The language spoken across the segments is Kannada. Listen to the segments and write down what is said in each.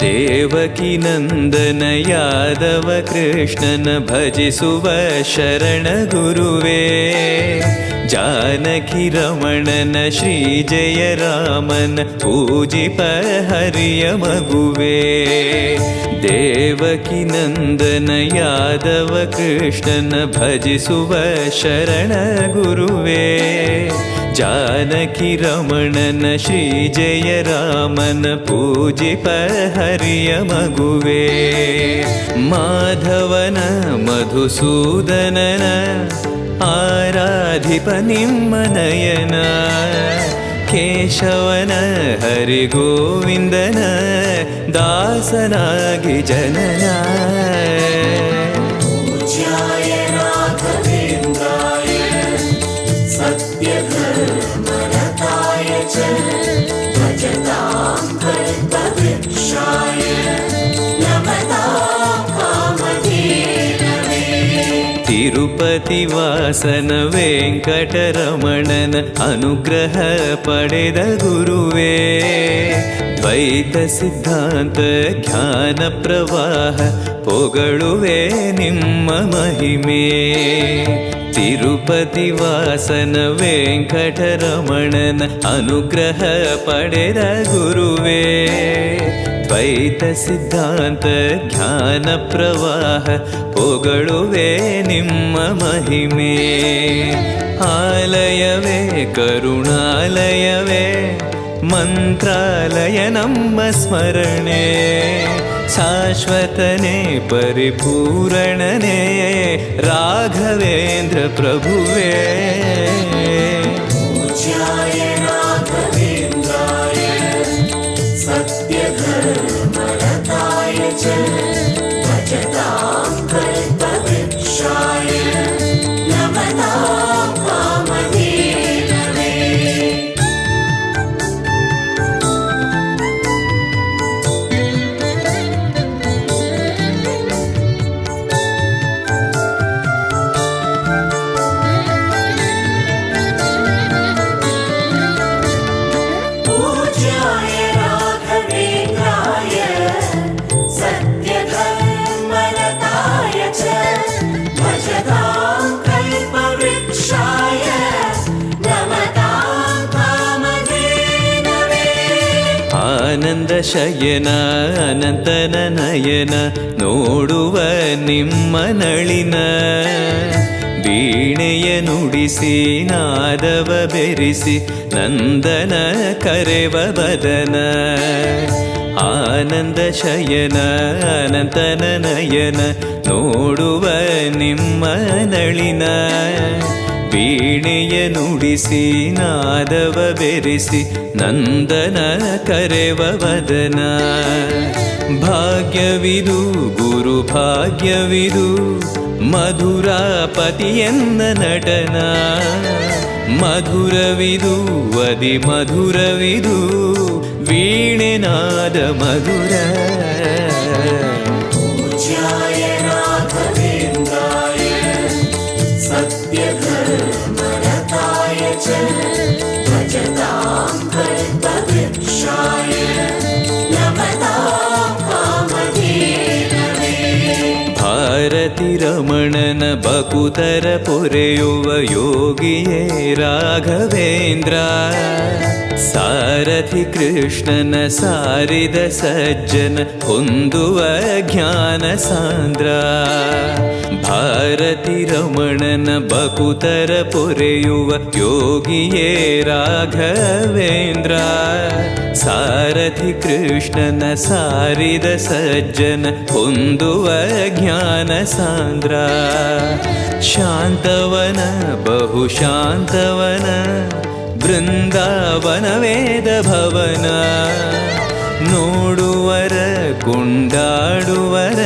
ದೇವಕಿ ನಂದನ ಯಾದವ ಕೃಷ್ಣನ ಭಜಿಸುವ ಶರಣ ಗುರುವೇ, ಜಾನಕಿ ರಮಣನ ಶ್ರೀ ಜಯ ರಾಮನ ಪೂಜಿಪ ಹರಿಯ ಮಗುವೇ. ದೇವಕಿ ನಂದನ ಯಾದವ ಕೃಷ್ಣನ ಭಜಿಸುವ ಶರಣ ಗುರುವೇ, ಜಾನಕಿ ರಮಣನ ಶ್ರೀ ಜಯ ರಾಮನ ಪೂಜಿಪ ಹರಿಯ ಮಗುವೇ. ಮಾಧವನ ಮಧುಸೂದನನ ಆರಾಧಿಪ ನಿಮ್ಮ ನಯನ, ಕೇಶವನ ಹರಿಗೋವಿಂದನ ದಾಸನಾಗಿ ಜನನ. ಪೂಜ್ಯಾಯ ರಾಘವೇಂದ್ರಾಯ ಸತ್ಯಧರ್ಮರತಾಯ ಚ ಭಜತಾಂ ಕಲ್ಪವೃಕ್ಷಾಯ ನಮತಾಂ ಕಾಮಧೇನವೇ. ತಿರುಪತಿ ವಾಸನ ವೆಂಕಟರಮಣನ ಅನುಗ್ರಹ ಪಡೆದ ಗುರುವೇ, ದ್ವೈತ ಸಿದ್ಧಾಂತ ಜ್ಞಾನ ಪ್ರವಾಹ ಪೊಗಳುವೆ ನಿಮ್ಮ ಮಹಿಮೆ. ತಿರುಪತಿ ವಾಸನ ವೆಂಕಟರಮಣನ ಅನುಗ್ರಹ ಪಡೆದ ಗುರುವೇ, ದ್ವೈತ ಸಿದ್ಧಾಂತ ಜ್ಞಾನ ಪ್ರವಾಹ ಪೊಗಳುವೆ ನಿಮ್ಮ ಮಹಿಮೆ. ಆಲಯವೇ ಕರುಣಾಲಯವೇ ಮಂತ್ರಾಲಯ ನಮ್ಮ ಸ್ಮರಣೆ, ಶಾಶ್ವತನೇ ಪರಿಪೂರಣನೇ ರಾಘವೇಂದ್ರ ಪ್ರಭುವೇ. ಪೂಜ್ಯಾಯ ರಾಘವೇಂದ್ರಾಯ ಸತ್ಯಧರ್ಮರತಾಯ ಚ ಭಜತಾಂ ಕಲ್ಪವೃಕ್ಷಾಯ ನಮತಾಂ ಕಾಮಧೇನವೇ. ಪೂಜ್ಯಾಯ ರಾಘವೇಂದ್ರಾಯ ಸತ್ಯಧರ್ಮರತಾಯ ಚ ಭಜತಾಂ ಕಲ್ಪವೃಕ್ಷಾಯ ನಮತಾಂ ಕಾಮಧೇನವೇ. ಆನಂದ ಶಯನ ಅನಂತನ ನಯನ ನೋಡುವ ನಿಮ್ಮ ನಳಿನ, ವೀಣೆಯ ನುಡಿಸಿ ನಾದವ ಬೆರೆಸಿ ನಂದನ ಕರೆವ ಬದನ. ಆನಂದ ಶಯನ ಅನಂತನ ನಯನ ನೋಡುವ ನಿಮ್ಮ ನಳಿನ, ವೀಣೆಯ ನುಡಿಸಿ ನಾದವ ಬೆರೆಸಿ ನಂದನ ಕರೆವ ವದನ. ಭಾಗ್ಯವಿದು ಗುರು ಭಾಗ್ಯವಿದು ಮಧುರಾಪತಿಯನ್ನ ನಟನ, ಮಧುರವಿದು ಅದಿ ಮಧುರವಿದು ವೀಣೆನಾದ ಮಧುರ. ಪೂಜ್ಯಾಯ ರಾಘವೇಂದ್ರಾಯ ಸತ್ಯಧರ್ಮರತಾಯ ಚ ಭಜತಾಂ ಕಲ್ಪವೃಕ್ಷಾಯ ನಮತಾಂ ಕಾಮಧೇನವೇ. ಭಾರತಿ ರಮಣನ ಬಕುತರ ಪೊರೆಯುವ ಯೋಗಿಯೇ ರಾಘವೇಂದ್ರ, ಸಾರಥಿ ಕೃಷ್ಣನ ಸಾರಿದ ಸಜ್ಜನ ಹೊಂದುವ ಜ್ಞಾನ ಸಾಂದ್ರ. ಭಾರತಿ ರಮಣನ ಬಕುತರ ಪೊರೆಯುವ ಯೋಗಿಯೇ ರಾಘವೇಂದ್ರ, ಸಾರಥಿ ಕೃಷ್ಣನ ಸಾರಿದ ಸಜ್ಜನ ಹೊಂದುವ ಜ್ಞಾನ ಸಾಂದ್ರ. ಶಾಂತವನ ಬಹು ಶಾಂತವನ ಬೃಂದಾವನ ವೇದ ಭವನ, ನೋಡುವರ ಕೊಂಡಾಡುವರ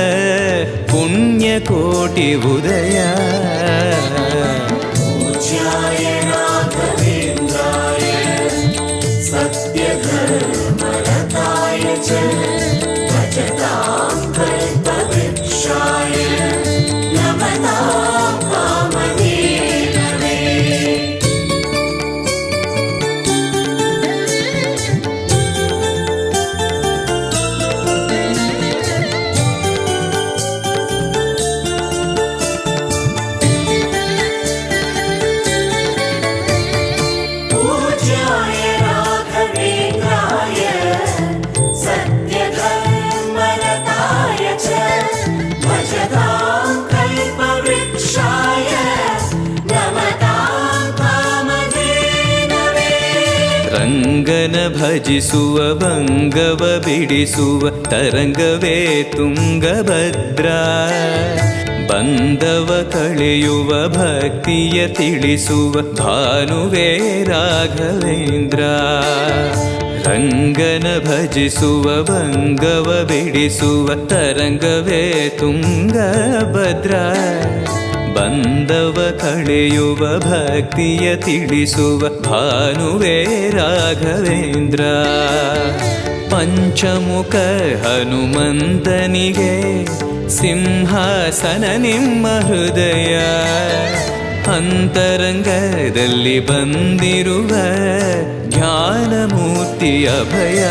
ಪುಣ್ಯಕೋಟಿ ಉದಯ. ಪೂಜ್ಯಾಯ ರಾಘವೇಂದ್ರಾಯ ಸತ್ಯಧರ್ಮರತಾಯ ಚ ಭಜತಾಂ ಕಲ್ಪವೃಕ್ಷಾಯ ನಮತಾಂ ಕಾಮಧೇನವೇ. ಭಜಿಸುವ ಭಂಗವ ಬಿಡಿಸುವ ತರಂಗವೇ ತುಂಗಭದ್ರಾ. ಬಂಧವ ಕಳೆಯುವ ಭಕ್ತಿಯ ತಿಳಿಸುವ ಭಾನುವೇ ರಾಘವೇಂದ್ರ. ರಂಗನ ಭಜಿಸುವ ಭಂಗವ ಬಿಡಿಸುವ ತರಂಗವೇ ತುಂಗಭದ್ರಾ. ಬಂಧವ ಕಳೆಯುವ ಭಕ್ತಿಯ ತಿಳಿಸುವ ಭಾನುವೇ ರಾಘವೇಂದ್ರ. ಪಂಚಮುಖ ಹನುಮಂತನಿಗೆ ಸಿಂಹಾಸನ ನಿಮ್ಮ ಹೃದಯ. ಅಂತರಂಗದಲ್ಲಿ ಬಂದಿರುವ ಜ್ಞಾನಮೂರ್ತಿ ಅಭಯ.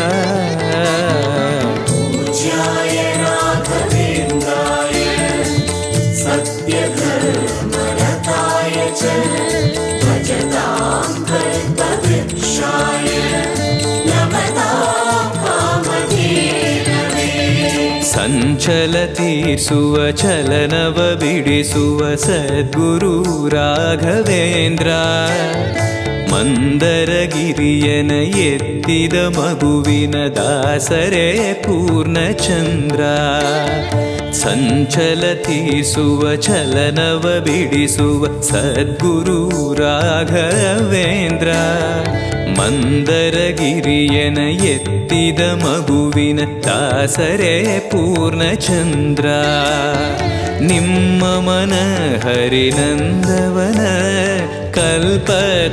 पूज्याय राघवेन्द्राय सत्यधर्मरताय च भजतां कल्पवृक्षाय नमतां कामधेनवे. ಸಂಚಲ ತೀರಿಸುವ ಚಲನವ ಬಿಡಿಸುವ ಸದ್ಗುರು ರಾಘವೇಂದ್ರ. ಮಂದರಗಿರಿಯನ ಎತ್ತಿದ ಮಗುವಿನ ದಾಸರೇ ಪೂರ್ಣಚಂದ್ರ. ಸಂಚಲ ತೀರಿಸುವ ಚಲನವ ಬಿಡಿಸುವ ಸದ್ಗುರು ರಾಘವೇಂದ್ರ. ಮಂದರಗಿರಿಯನ ಎತ್ತಿದ ಮಗುವಿನ ದಾಸರೇ ಪೂರ್ಣಚಂದ್ರ. ನಿಮ್ಮ ಮನ ಹರಿನಂದವನ ಕಲ್ಪ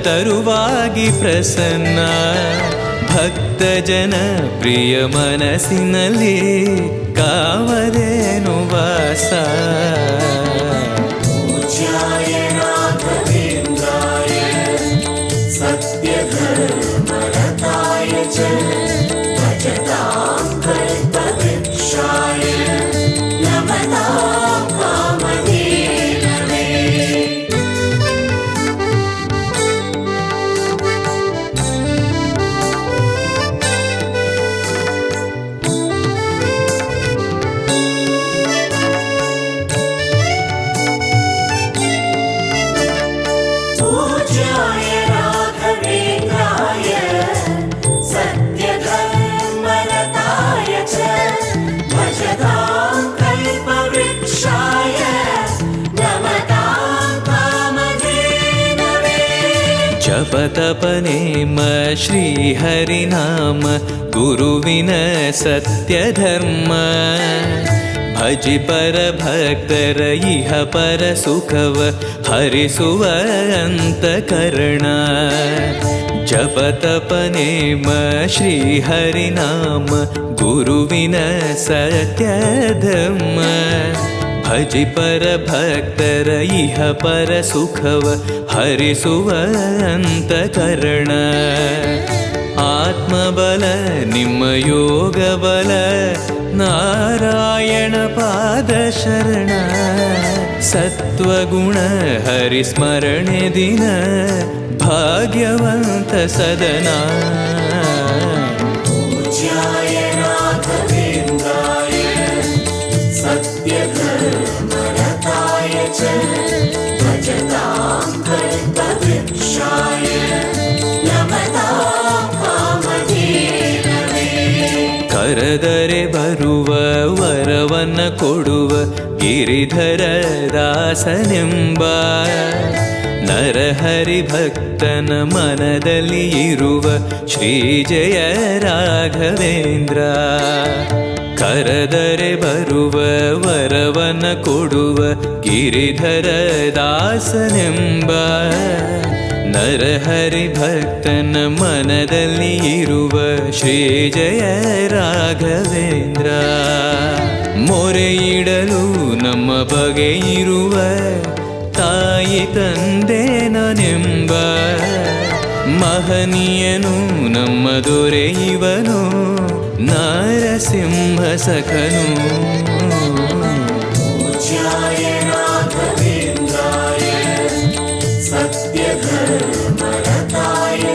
ತರುವಾಗಿ ಪ್ರಸನ್ನ. ಭಕ್ತ ಜನ ಪ್ರಿಯ ಮನಸ್ಸಿನಲ್ಲಿ ಕಾವಲೇನು ವಾಸ. पूज्याय राघवेन्द्राय सत्यधर्मरताय च भजतां कल्पवृक्षाय नमतां कामधेनवे. पूज्याय राघवेन्द्राय सत्यधर्मरताय च भजतां कल्पवृक्षाय नमतां कामधेनवे. ಜಪತಪನೇಮ ಶ್ರೀಹರಿನಾಮ ಗುರುವಿನ ಸತ್ಯಧರ್ಮ. ಭಜಿ ಪರ ಭಕ್ತರ ಇಹ ಪರ ಸುಖವ ಹರಿಸುವ ಅಂತಕರಣ. ಜಪತಪನೇಮ ಶ್ರೀಹರಿನಾಮ ಗುರುವಿನ ಸತ್ಯಧರ್ಮ. ಭಜಿ ಪರ ಭಕ್ತರ ಇಹ ಪರ ಸುಖವ ಹರಿಸುವ ಅಂತಕರಣ. ಆತ್ಮಬಲ ನಿಮ್ಮ ಯೋಗ ಬಲ ನಾರಾಯಣ ಪಾದ ಶರಣ. ಸತ್ವಗುಣ ಹರಿಸ್ಮರಣೆ ದಿನ ಭಾಗ್ಯವಂತ ಸದನ. पूज्याय राघवेन्द्राय सत्यधर्मरताय च भजतां कल्पवृक्षाय नमतां कामधेनवे. ಕರೆದರೆ ಬರುವ ವರವನ್ನ ಕೊಡುವ ಗಿರಿಧರ ದಾಸನೆಂಬ. ನರಹರಿ ಭಕ್ತನ ಮನದಲ್ಲಿ ಇರುವ ಶ್ರೀ ಜಯ ರಾಘವೇಂದ್ರ. ಕರೆದರೆ ಬರುವ ವರವನ್ನ ಕೊಡುವ ಗಿರಿಧರ ದಾಸನೆಂಬ. ನರಹರಿ ಭಕ್ತನ ಮನದಲ್ಲಿ ಇರುವ ಶ್ರೀ ಜಯ ರಾಘವೇಂದ್ರ. ಮೊರೆಯಿಡಲು ನಮ್ಮ ಬಗೆ ಇರುವ ತಾಯಿ ತಂದೆ ನಾನೆಂಬ. ಮಹನೀಯನು ನಮ್ಮ ದೊರೆ ಇವನು ನಾರಸಿಂಹ ಸಖನು. पूज्याय राघवेन्द्राय सत्यधर्मरताय च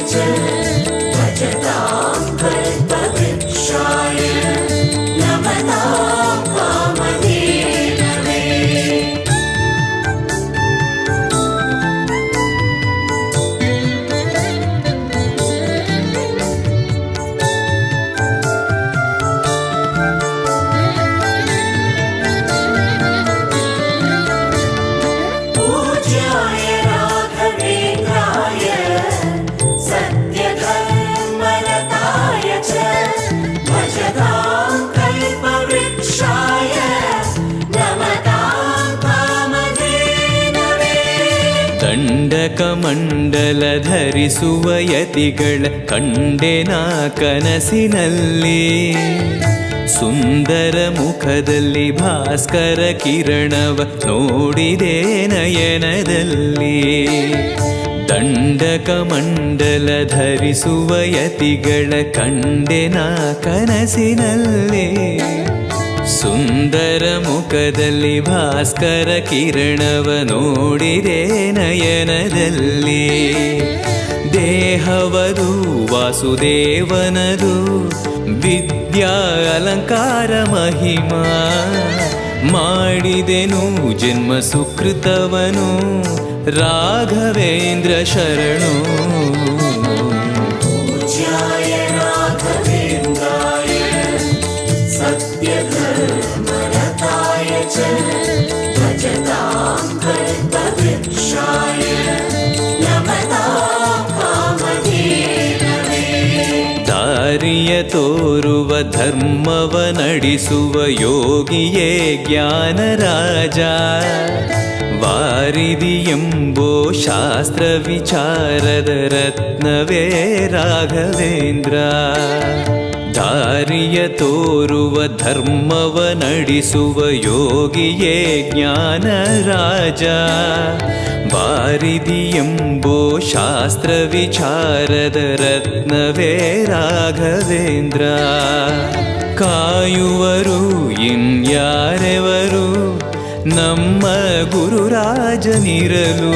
भजतां कल्पवृक्षाय नमतां कामधेनवे. ಧರಿಸುವ ಯತಿಗಳ ಕಂಡೆನ ಕನಸಿನಲ್ಲಿ. ಸುಂದರ ಮುಖದಲ್ಲಿ ಭಾಸ್ಕರ ಕಿರಣವ ನೋಡಿದೆ ನಯನದಲ್ಲಿ. ದಂಡಕ ಮಂಡಲ ಧರಿಸುವ ಯತಿಗಳ ಕಂಡೆನ ಕನಸಿನಲ್ಲಿ. ಸುಂದರ ಮುಖದಲ್ಲಿ ಭಾಸ್ಕರ ಕಿರಣವ ನೋಡಿದೆ ನಯನದಲ್ಲಿ. ದೇಹವದು ವಾಸುದೇವನದು ವಿದ್ಯಾ ಅಲಂಕಾರ ಮಹಿಮಾ. ಮಾಡಿದೆನು ಜನ್ಮ ಸುಕೃತವನು ರಾಘವೇಂದ್ರ ಶರಣು. पूज्याय राघवेन्द्राय सत्यधर्मरताय च भजतां कल्पवृक्षाय नमतां कामधेनवे. ದಾರಿಯ ತೋರುವ ಧರ್ಮವ ನಡೆಸುವ ಯೋಗಿಯೇ ಜ್ಞಾನರಾಜ. ವಾರಿದಿ ಎಂಬೋ ಶಾಸ್ತ್ರ ವಿಚಾರದ ರತ್ನವೇ ರಾಘವೇಂದ್ರ. ದಾರಿಯ ತೋರುವ ಧರ್ಮವ ನಡೆಸುವ ಯೋಗಿಯೇ ಜ್ಞಾನರಾಜ. ವಾರಿದಿ ಎಂಬೋ ಶಾಸ್ತ್ರ ವಿಚಾರದ ರತ್ನವೇ ರಾಘವೇಂದ್ರ. ಕಾಯುವರು ಇನ್ಯಾರೆವರು ನಮ್ಮ ಗುರುರಾಜನಿರಲು.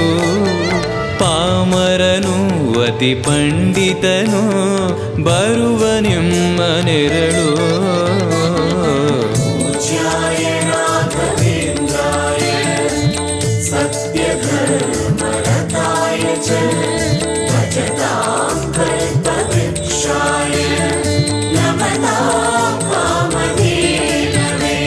ಪಾಮರನು ಅತಿ ಪಂಡಿತನು ಬರುವ ನಿಮ್ಮ ನೆರಳು. पूज्याय राघवेन्द्राय सत्यधर्मरताय च भजतां कल्पवृक्षाय नमतां कामधेनवे.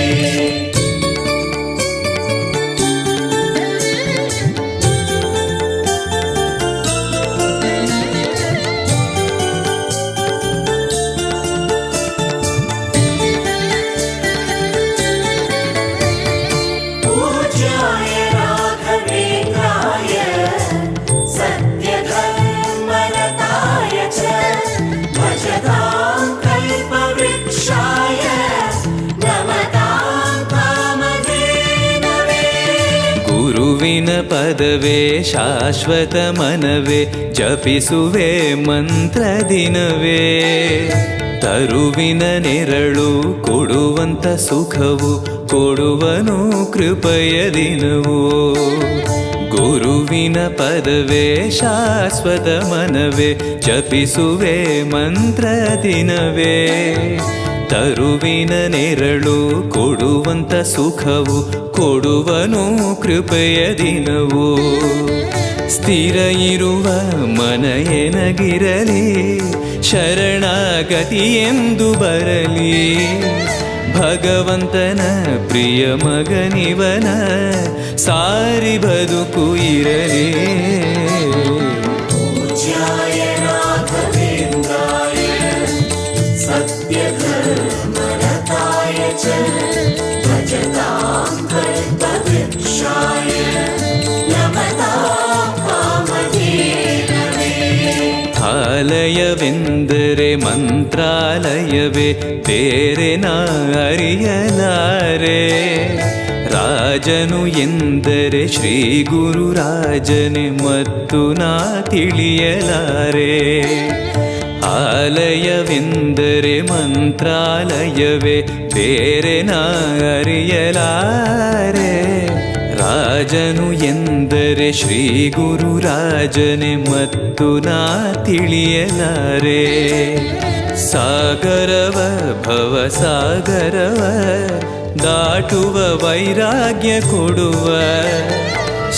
पूज्याय राघवेन्द्राय सत्यधर्मरताय च भजतां कल्पवृक्षाय नमतां कामधेनवे. ಗುರುವಿನ ಪದವೇ ಶಾಶ್ವತ ಮನವೇ ಜಪಿಸುವೆ ಮಂತ್ರ ದಿನವೇ. ತರುವಿನ ನೆರಳು ಕೊಡುವಂತ ಸುಖವು ಕೊಡುವನು ಕೃಪೆಯ ದಿನವು. ಗುರುವಿನ ಪದವೇ ಶಾಶ್ವತ ಮನವೇ ಜಪಿಸುವೆ ಮಂತ್ರ ದಿನವೇ. ತರುವಿನ ನೆರಳು ಕೊಡುವಂತ ಸುಖವು ಕೊಡುವನು ಕೃಪೆಯ ದಿನವು. ಸ್ಥಿರ ಇರುವ ಮನ ಎನಗಿರಲಿ ಶರಣಾಗತಿ ಎಂದು ಬರಲಿ. ಭಗವಂತನ ಪ್ರಿಯ ಮಗನಿವನ ಸಾರಿ ಬದುಕು ಇರಲಿ. पूज्याय राघवेन्द्राय सत्यधर्मरताय च भजतां कल्पवृक्षाय नमतां कामधेनवे. ಆಲಯವೆಂದರೆ ಮಂತ್ರಾಲಯವೇ ಬೇರೆ ನಾ ಅರಿಯಲಾರೆ. ರಾಜನು ಎಂದರೆ ಶ್ರೀ ಗುರುರಾಜನೇ ಮತ್ತು ನಾ ತಿಳಿಯಲಾರೆ. ಆಲಯವೆಂದರೆ ಮಂತ್ರಾಲಯವೇ ಬೇರೆ ನಾ ಅರಿಯಲಾರೆ. ರಾಜನು ಎಂದರೆ ಶ್ರೀ ಗುರುರಾಜನೇ ಮತ್ತು ನಾ ತಿಳಿಯಲಾರೆ. ಸಾಗರವ ಭವ ಸಾಗರವ ದಾಟುವ ವೈರಾಗ್ಯ ಕೊಡುವ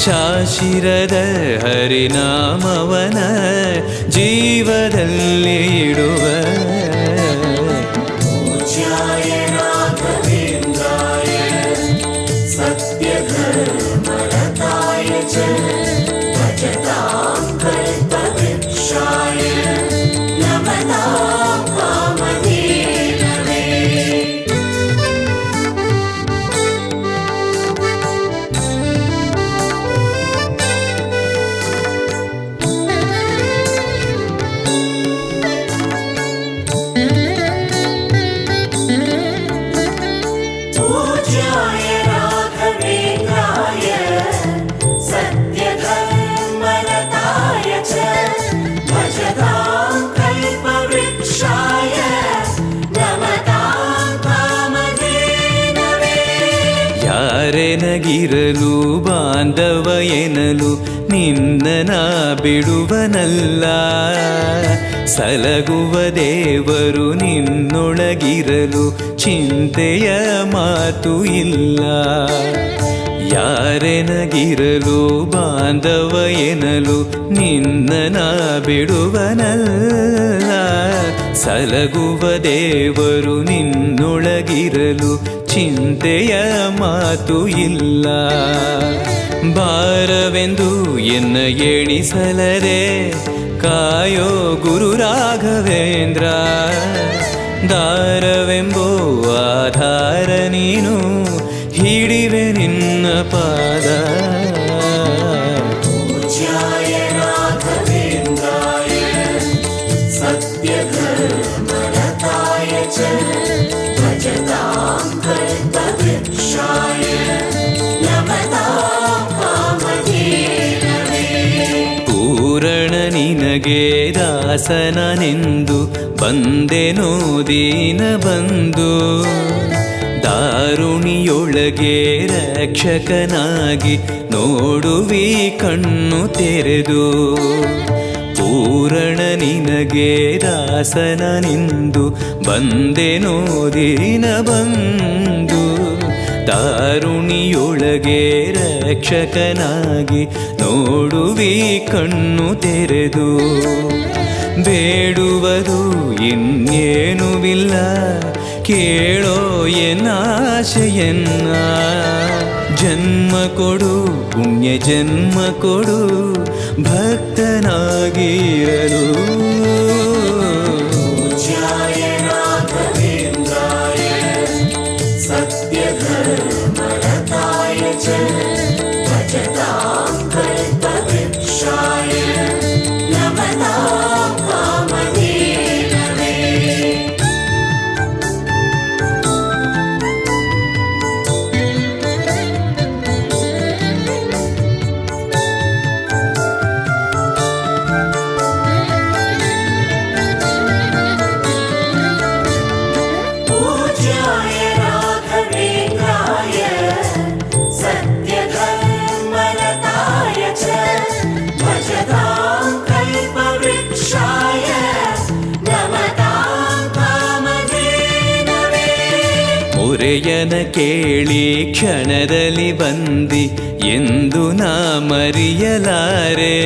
ಶಾಶಿರದ ಹರಿನಾಮವನ ಜೀವದಲ್ಲಿ ಇಡುವ. पूज्याय राघवेन्द्राय सत्यधर्मरताय च भजतां कल्पवृक्षाय नमतां कामधेनवे. ಯಾರೆನಗಿರಲು ಬಾಂಧವ ಎನಲು ನಿನ್ನ ಬಿಡುವನಲ್ಲ. ಸಲಗುವ ದೇವರು ನಿನ್ನೊಳಗಿರಲು ಚಿಂತೆಯ ಮಾತು ಇಲ್ಲ. ಯಾರೆನಗಿರಲು ಬಾಂಧವ ಎನಲು ನಿನ್ನ ಬಿಡುವನಲ್ಲ. ಸಲಗುವ ದೇವರು ನಿನ್ನೊಳಗಿರಲು ಚಿಂತೆಯ ಮಾತು ಇಲ್ಲ. ಭಾರವೆಂದು ಎನ್ನ ಎಣಿಸಲರೆ ಕಾಯೋ ಗುರು ರಾಘವೇಂದ್ರ. ದಾರವೆಂಬೋ ಆಧಾರ ನೀನು ಹಿಡಿವೆ ನಿನ್ನ ಪಾದ. पूज्याय राघवेन्द्राय सत्यधर्मरताय च भजतां कल्पवृक्षाय नमतां कामधेनवे. ಪೂರಣ ನಿನಗೆ ದಾಸನನೆಂದು ಬಂದೆನೋ ದೀನ ಬಂದು. ದಾರುಣಿಯೊಳಗೆ ರಕ್ಷಕನಾಗಿ ನೋಡುವಿ ಕಣ್ಣು ತೆರೆದು. ಪೂರಣ ನಿನಗೆ ದಾಸನನೆಂದು ಬಂದೆನೋ ದೀನ ಬಂದು. ದಾರುಣಿಯೊಳಗೆ ರಕ್ಷಕನಾಗಿ ನೋಡುವಿ ಕಣ್ಣು ತೆರೆದು. ಬೇಡುವುದು ಇನ್ನೇನುವಿಲ್ಲ ಕೇಳೋ ಎನ್ನಾಶೆಯನ್ನ. ಜನ್ಮ ಕೊಡು ಪುಣ್ಯ ಜನ್ಮ ಕೊಡು ಭಕ್ತನಾಗಿರಲು. पूज्याय राघवेन्द्राय सत्यधर्मरताय च भजतां कल्पवृक्षाय नमतां कामधेनवे. पूज्याय राघवेन्द्राय सत्यधर्मरताय च भजतां कल्पवृक्षाय नमतां कामधेनवे. ಮೊರೆಯನ ಕೇಳಿ ಕ್ಷಣದಲ್ಲಿ ಬಂದಿ ಎಂದು ನಾ ಮರೆಯಲಾರೆ.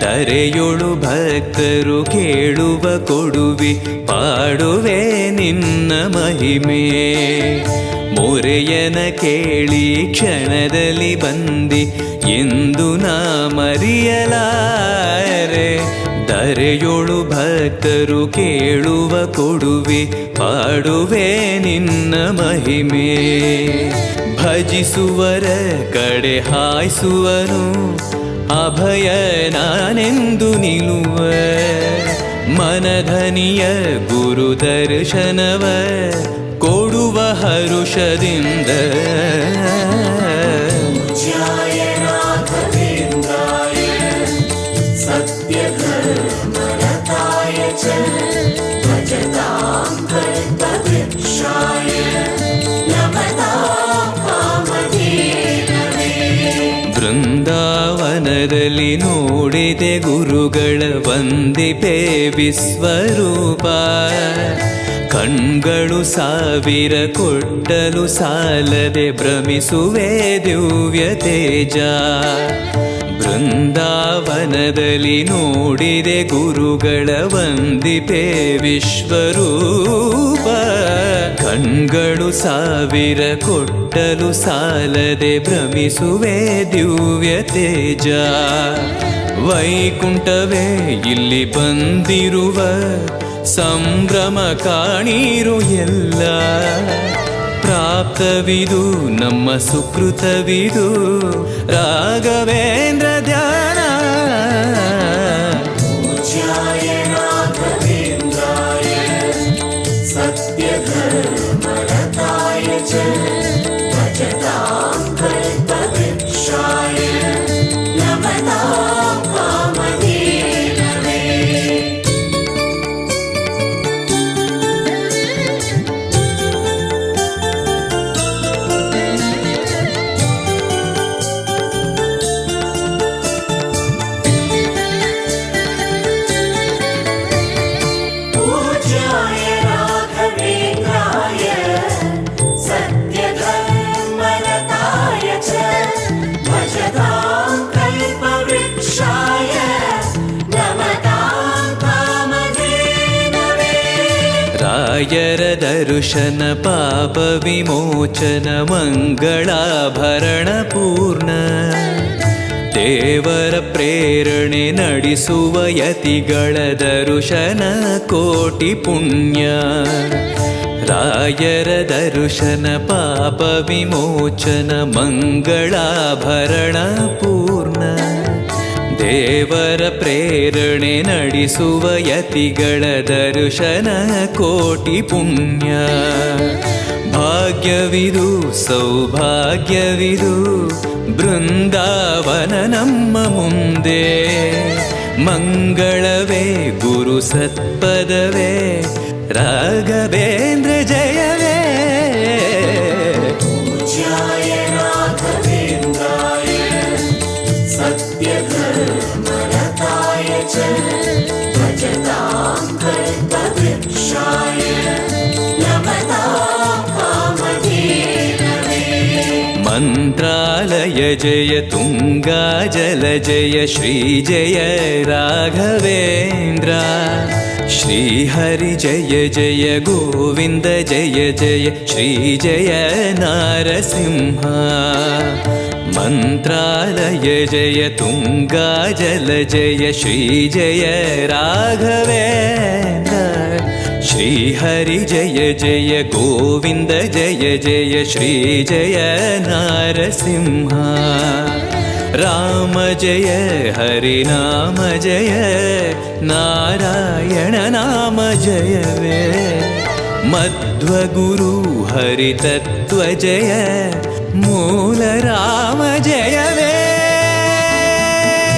ತರೆಯೊಳು ಭಕ್ತರು ಕೇಳುವ ಕೊಡುವಿ ಪಾಡುವೆ ನಿನ್ನ ಮಹಿಮೆ. ಮೊರೆಯನ ಕೇಳಿ ಕ್ಷಣದಲ್ಲಿ ಬಂದಿ ಎಂದು ನಾ ಮರೆಯಲಾರೆ. ತರೆಯೊಳು ಭಕ್ತರು ಕೇಳುವ ಕೊಡುವಿ ಪಾಡುವೆ ನಿನ್ನ ಮಹಿಮೆ. ಭಜಿಸುವರ ಕಡೆ ಹಾಯಿಸುವನು ಅಭಯ ನಾನೆಂದು ನಿಲ್ಲುವ. ಮನಧನಿಯ ಗುರು ದರ್ಶನವ ಕೊಡುವ ಹರುಷದಿಂದ. पूज्याय राघवेन्द्राय सत्यधर्मरताय च भजतां कल्पवृक्षाय नमतां कामधेनवे. ಬೃಂದಾವನದಲ್ಲಿ ನೋಡಿದೆ ಗುರುಗಳ ವಂದಿಪೆ ವಿಶ್ವರೂಪ. ಕಣ್ಗಳು ಸಾವಿರ ಕೊಟ್ಟಲು ಸಾಲದೆ ಭ್ರಮಿಸುವೆ ದಿವ್ಯ ತೇಜ. ಬೃಂದಾವನದಲ್ಲಿ ನೋಡಿದೆ ಗುರುಗಳ ವಂದಿಪೆ ವಿಶ್ವರೂಪ. ಕಣ್ಗಳು ಸಾವಿರ ಕೊಟ್ಟಲು ಸಾಲದೆ ಭ್ರಮಿಸುವೆ ದಿವ್ಯ ತೇಜ. ವೈಕುಂಠವೇ ಇಲ್ಲಿ ಬಂದಿರುವ ಸಂಭ್ರಮ ಕಾಣಿರು ಎಲ್ಲ. ಪ್ರಾಪ್ತವಿದು ನಮ್ಮ ಸುಕೃತವಿದು ರಾಘವೇಂದ್ರ ಧ್ಯಾನ. पूज्याय राघवेन्द्राय सत्यधर्मरताय च भजतां कल्पवृक्षाय नमतां कामधेनवे. ರಾಯರ ದರ್ಶನ ಪಾಪ ವಿಮೋಚನ ಮಂಗಳಾಭರಣ ಪೂರ್ಣ ದೇವರ ಪ್ರೇರಣೆ ನಡೆಸುವ ಯತಿಗಳ ದರ್ಶನ ಕೋಟಿ ಪುಣ್ಯ ರಾಯರ ದರ್ಶನ ಪಾಪ ವಿಮೋಚನ ಮಂಗಳಾಭರಣ ಪೂರ್ಣ ದೇವರ ಪ್ರೇರಣೆ ನಡೆಸುವ ಯತಿಗಳ ದರ್ಶನ ಕೋಟಿ ಪುಣ್ಯ ಭಾಗ್ಯವಿದು ಸೌಭಾಗ್ಯವಿದು ಬೃಂದಾವನ ನಮ್ಮ ಮುಂದೆ ಮಂಗಳವೇ ಗುರು ಸತ್ಪದವೇ ರಾಘವೇಂದ್ರ ಜಯವೇ पूज्याय राघवेन्द्राय सत्यधर्मरताय च भजतां कल्पवृक्षाय नमतां कामधेनवे ಮಂತ್ರಾಲಯ ಜಯ ತುಂಗಾ ಜಲ ಜಯ ಶ್ರೀ ಜಯ ರಾಘವೇಂದ್ರ ಶ್ರೀಹರಿ ಜಯ ಜಯ ಗೋವಿಂದ ಜಯ ಜಯ ಶ್ರೀ ಜಯ ನಾರಸಿಂಹ ಮಂತ್ರಾಲಯ ಜಯ ತುಂಗಾ ಜಲ ಜಯ ಶ್ರೀ ಜಯ ರಾಘವೇಂದ್ರ ಶ್ರೀಹರಿ ಜಯ ಜಯ ಗೋವಿಂದ ಜಯ ಜಯ ಶ್ರೀ ಜಯ ನಾರಸಿಂಹ ರಾಮ ಜಯ ಹರಿ ನಾಮ ಜಯ ನಾರಾಯಣ ನಾಮ ಜಯವೇ ಮಧ್ವಗುರು ಹರಿ ತತ್ವ ಜಯ ಮೂಲ ರಾಮ ಜಯವೇ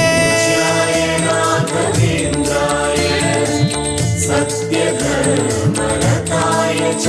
पूज्याय राघवेन्द्राय सत्यधर्मरताय च